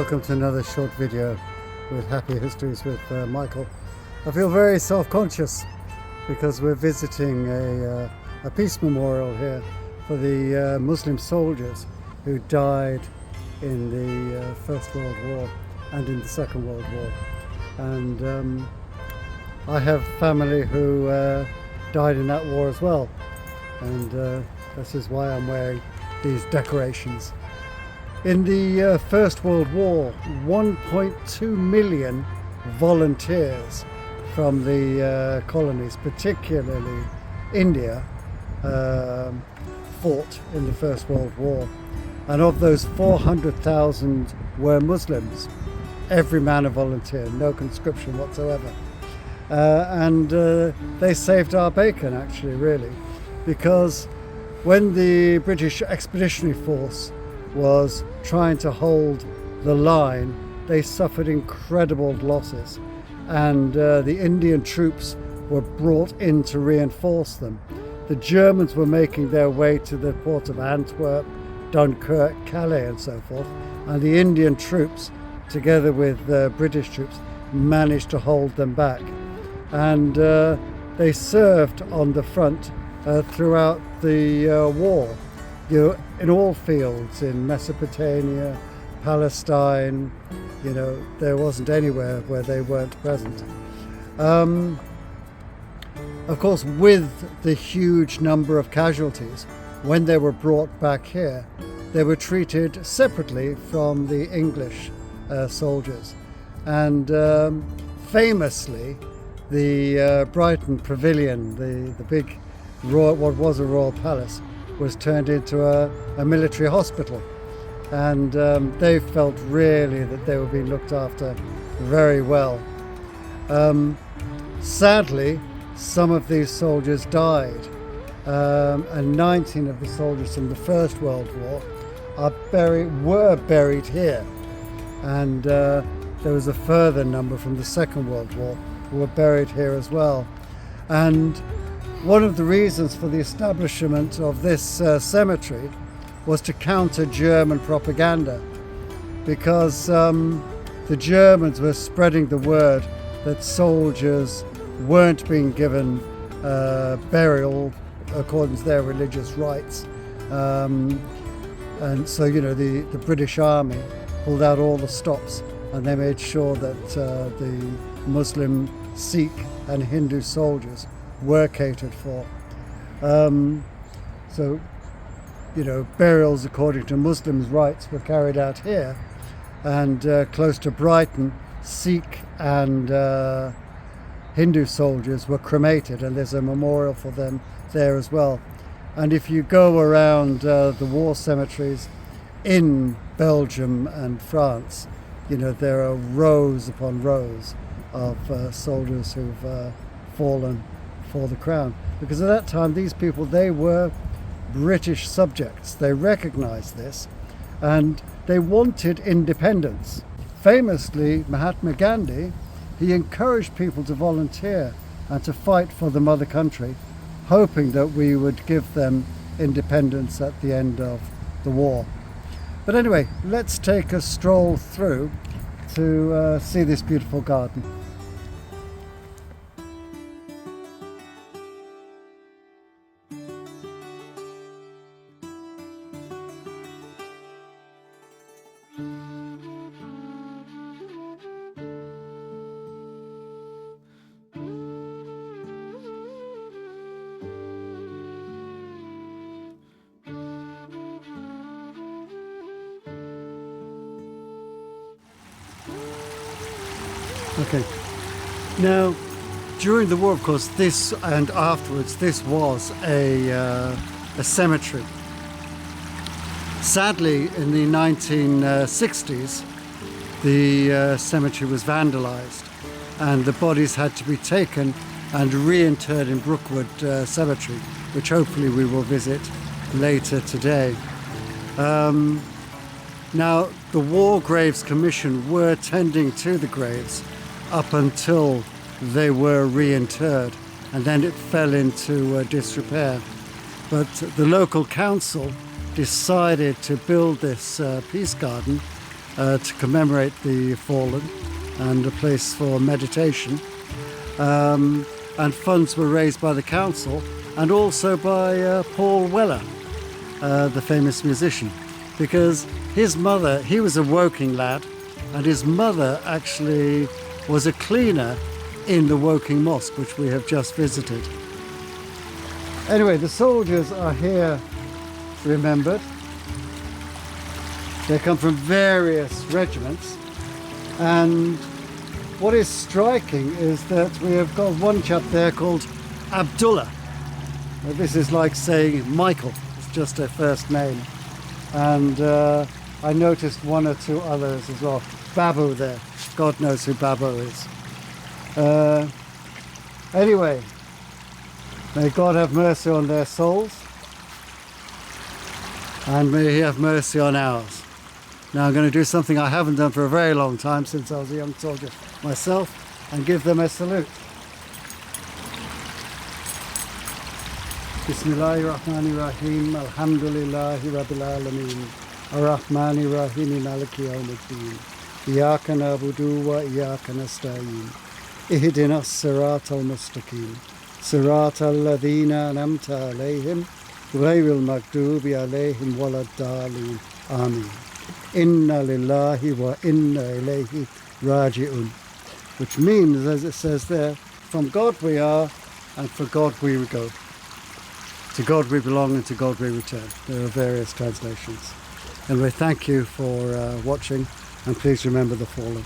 welcome to another short video with Happy Histories with Michael. I feel very self-conscious because we're visiting a peace memorial here for the Muslim soldiers who died in the First World War and in the Second World War. And I have family who died in that war as well, and this is why I'm wearing these decorations. In the First World War, 1.2 million volunteers from the colonies, particularly India, fought in the First World War. And of those, 400,000 were Muslims. Every man a volunteer, no conscription whatsoever. And they saved our bacon, actually, really, because when the British Expeditionary Force was trying to hold the line, they suffered incredible losses, and the Indian troops were brought in to reinforce them. The Germans were making their way to the port of Antwerp, Dunkirk, Calais and so forth, and the Indian troops, together with British troops, managed to hold them back. And they served on the front throughout the war, in all fields, in Mesopotamia, Palestine. There wasn't anywhere where they weren't present. Of course, with the huge number of casualties, when they were brought back here, they were treated separately from the English soldiers. And famously, the Brighton Pavilion, the big what was a royal palace, was turned into a military hospital, and they felt really that they were being looked after very well. Sadly, some of these soldiers died, and 19 of the soldiers from the First World War were buried here, and there was a further number from the Second World War who were buried here as well. And one of the reasons for the establishment of this cemetery was to counter German propaganda, because the Germans were spreading the word that soldiers weren't being given burial according to their religious rites. And so, the British Army pulled out all the stops, and they made sure that the Muslim, Sikh and Hindu soldiers were catered for. So, burials according to Muslims' rites were carried out here, and close to Brighton, Sikh and Hindu soldiers were cremated, and there's a memorial for them there as well. And if you go around the war cemeteries in Belgium and France, there are rows upon rows of soldiers who've fallen for the crown, because at that time these people, they were British subjects. They recognized this, and they wanted independence. Famously, Mahatma Gandhi, he encouraged people to volunteer and to fight for the mother country, hoping that we would give them independence at the end of the war. But anyway, let's take a stroll through to see this beautiful garden. Okay, now during the war, of course, this and afterwards, this was a cemetery. Sadly, in the 1960s, the cemetery was vandalized, and the bodies had to be taken and reinterred in Brookwood Cemetery, which hopefully we will visit later today. Now, the War Graves Commission were tending to the graves up until they were reinterred, and then it fell into disrepair. But the local council decided to build this peace garden to commemorate the fallen and a place for meditation. And funds were raised by the council and also by Paul Weller, the famous musician, because his mother, he was a Woking lad, and his mother actually was a cleaner in the Woking Mosque, which we have just visited. Anyway, the soldiers are here remembered. They come from various regiments, and what is striking is that we have got one chap there called Abdullah. This is like saying Michael, it's just a first name. And I noticed one or two others as well. Babu there, God knows who Babu is. Anyway, may God have mercy on their souls, and may He have mercy on ours. Now I'm going to do something I haven't done for a very long time, since I was a young soldier myself, and give them a salute. Bismillahirrahmanirrahim, alhamdulillahi rabbil alameen, arrahmanirrahim, maliki yawmiddin, iyaka na'budu wa iyaka nasta'in, ihdinas siratal mustaqim, siratal ladhina an'amta alayhim, ghayril maghdubi alayhim waladdallin, amin. Inna lillahi wa inna ilayhi raji'un, which means, as it says there, from God we are and for God we go. To God we belong and to God we return. There are various translations. Anyway, thank you for watching, and please remember the fallen.